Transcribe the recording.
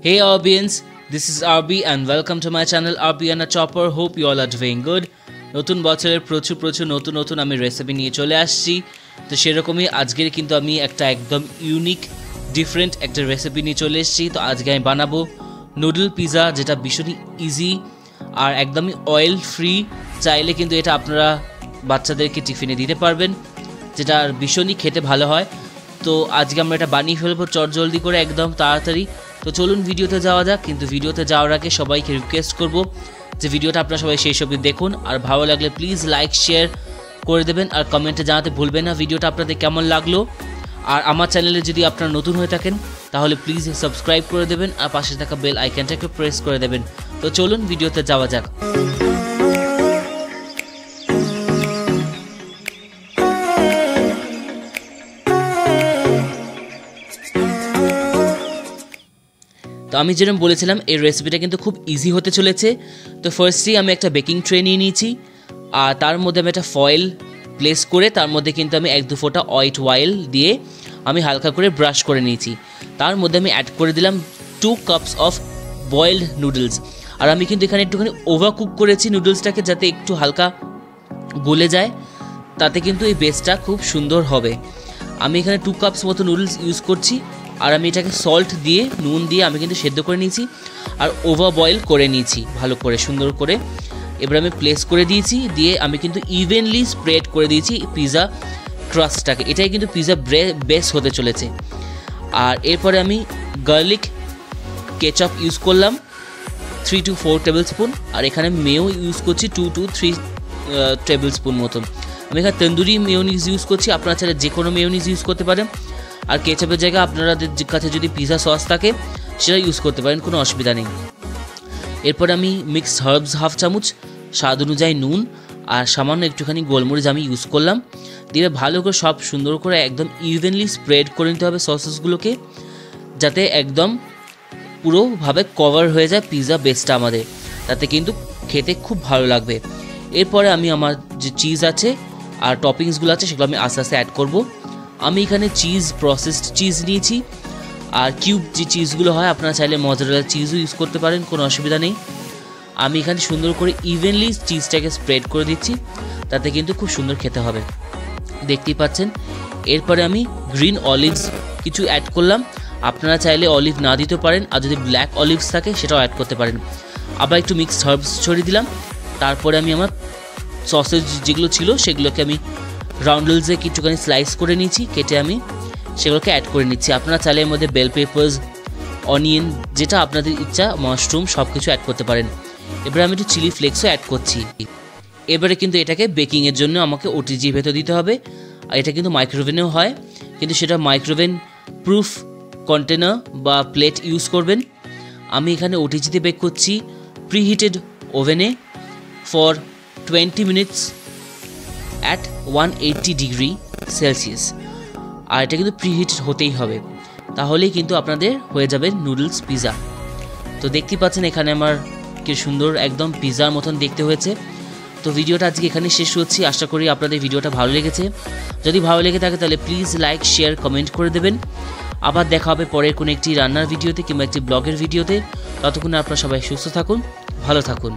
Hey audience, this is RB and welcome to my channel RB and a Chopper. Hope you all are doing good. নতুন বছরের প্রচুর নতুন আমি recipe নিয়ে চলে আসছি। তো সেরকমই আজকের কিন্তু আমি একটা একদম ইউনিক ডিফারেন্ট একটা রেসিপি নিয়ে চলে এসেছি। তো আজকে আমি বানাবো নুডল পিৎজা, যেটা ভীষণই ইজি আর একদমই অয়েল ফ্রি। চাইলে কিন্তু এটা আপনারা বাচ্চাদেরকে টিফিনে দিতে পারবেন, যেটা ভীষণই খেতে ভালো হয়। তো আজকে আমরা এটা বানিয়ে ফেলবো চটজলদি করে, একদম তাড়াতাড়ি। তো চলুন ভিডিওতে যাওয়া যাক। কিন্তু ভিডিওতে যাওয়ার আগে সবাইকে রিকোয়েস্ট করব যে ভিডিওটা আপনারা সবাই শেষ অবধি দেখুন, আর ভালো লাগলে প্লিজ লাইক শেয়ার করে দেবেন আর কমেন্টে জানাতে ভুলবেন না ভিডিওটা আপনাদের কেমন লাগলো। আর আমার চ্যানেলে যদি আপনারা নতুন হয়ে থাকেন তাহলে প্লিজ সাবস্ক্রাইব করে দেবেন আর পাশে থাকা বেল আইকনটাকে প্রেস করে দেবেন। তো চলুন ভিডিওতে যাওয়া যাক। তো আমি যেরকম বলেছিলাম এই রেসিপিটা কিন্তু খুব ইজি হতে চলেছে। তো ফার্স্টলি আমি একটা বেকিং ট্রে নিয়ে নিয়েছি, আর তার মধ্যে আমি একটা ফয়েল প্লেস করে তার মধ্যে কিন্তু আমি 1-2 ফোঁটা হোয়াইট অয়েল দিয়ে আমি হালকা করে ব্রাশ করে নিয়েছি। তার মধ্যে আমি অ্যাড করে দিলাম 2 কাপস অফ বয়েলড নুডলস। আর আমি কিন্তু এখানে একটুখানি ওভার কুক করেছি নুডলসটাকে, যাতে একটু হালকা গলে যায়, তাতে কিন্তু এই বেসটা খুব সুন্দর হবে। আমি এখানে 2 কাপস মতো নুডলস ইউজ করছি, আর আমি এটাকে সল্ট দিয়ে নুন দিয়ে আমি কিন্তু সেদ্ধ করে নিয়েছি আর ওভার বয়েল করে নিয়েছি ভালো করে সুন্দর করে। এবার আমি প্লেস করে দিয়েছি, দিয়ে আমি কিন্তু ইভেনলি স্প্রেড করে দিয়েছি পিৎজা ক্রাস্টটাকে। এটাই কিন্তু পিৎজা বেস হতে চলেছে। আর এরপরে আমি গার্লিক কেচাপ ইউজ করলাম 3 to 4 টেবিল স্পুন, আর এখানে মেও ইউজ করছি 2 to 3 টেবিল স্পুন মতন। আমি এখানে তন্দুরি মেয়োনিজ ইউজ করছি, আপনারা চাইলে যে কোনো মেয়োনিজ ইউজ করতে পারেন। আর কেচাপের জায়গায় আপনাদের কাছে যদি পিৎজা সস থাকে সেটা ইউজ করতে পারেন, কোনো অসুবিধা নেই। এরপর আমি মিক্সড হার্বস হাফ চামচ, স্বাদ অনুযায়ী নুন আর সামান্য একটুখানি গোলমরিচ আমি ইউজ করলাম। দিয়ে ভালো করে সব সুন্দর করে একদম ইভেনলি স্প্রেড করে নিতে হবে সসেসগুলোকে, যাতে একদম পুরোভাবে কভার হয়ে যায় পিৎজা বেসটা আমাদের, তাতে কিন্তু খেতে খুব ভালো লাগবে। এরপরে আমি আমার যে চিজ আছে আর টপিংসগুলো আছে সেগুলো আমি আস্তে আস্তে অ্যাড করব। আমি এখানে প্রসেসড চিজ নিয়েছি, আর কিউব যে চিজগুলো হয় আপনারা চাইলে মজারেলা চিজও ইউজ করতে পারেন, কোনো অসুবিধা নেই। আমি এখানে সুন্দর করে ইভেনলি চিজটাকে স্প্রেড করে দিচ্ছি, তাতে কিন্তু খুব সুন্দর খেতে হবে, দেখতেই পাচ্ছেন। এরপরে আমি গ্রিন অলিভস কিছু অ্যাড করলাম, আপনারা চাইলে অলিভ না দিতে পারেন, আর যদি ব্ল্যাক অলিভস থাকে সেটাও অ্যাড করতে পারেন। আবার একটু মিক্সড হার্বস ছড়িয়ে দিলাম। তারপরে আমি আমার সসেজ যেগুলো ছিল সেগুলোকে আমি রাউন্ডলসে কিছুখানি স্লাইস করে নিয়েছি, কেটে আমি সেগুলোকে অ্যাড করে নিচ্ছি। আপনারা চাইলে এর মধ্যে বেল পেপার্স, অনিয়ন, যেটা আপনাদের ইচ্ছা, মাশরুম সব কিছু অ্যাড করতে পারেন। এবারে আমি একটু চিলি ফ্লেক্সও অ্যাড করছি। এবারে কিন্তু এটাকে বেকিংয়ের জন্য আমাকে ওটিজির ভেতর দিতে হবে, আর এটা কিন্তু মাইক্রোওভেনেও হয়, কিন্তু সেটা মাইক্রোওভেন প্রুফ কন্টেনার বা প্লেট ইউজ করবেন। আমি এখানে ওটিজিতে বেক করছি প্রিহিটেড ওভেনে for 20 minutes at 180 degree Celsius. আর এটা কিন্তু প্রিহিট হতেই হবে, তাহলেই কিন্তু আপনাদের হয়ে যাবে নুডলস পিৎজা। তো দেখতেই পাচ্ছেন এখানে আমার কি সুন্দর একদম পিৎজার মতন দেখতে হয়েছে। তো ভিডিওটা আজকে এখানে শেষ করছি, আশা করি আপনাদের ভিডিওটা ভালো লেগেছে। যদি ভালো লেগে থাকে তাহলে প্লিজ লাইক শেয়ার কমেন্ট করে দেবেন। আবার দেখা হবে পরের কোনো একটি রান্নার ভিডিওতে কিংবা একটি ব্লগের ভিডিওতে। ততক্ষণে আপনারা সবাই সুস্থ থাকুন, ভালো থাকুন।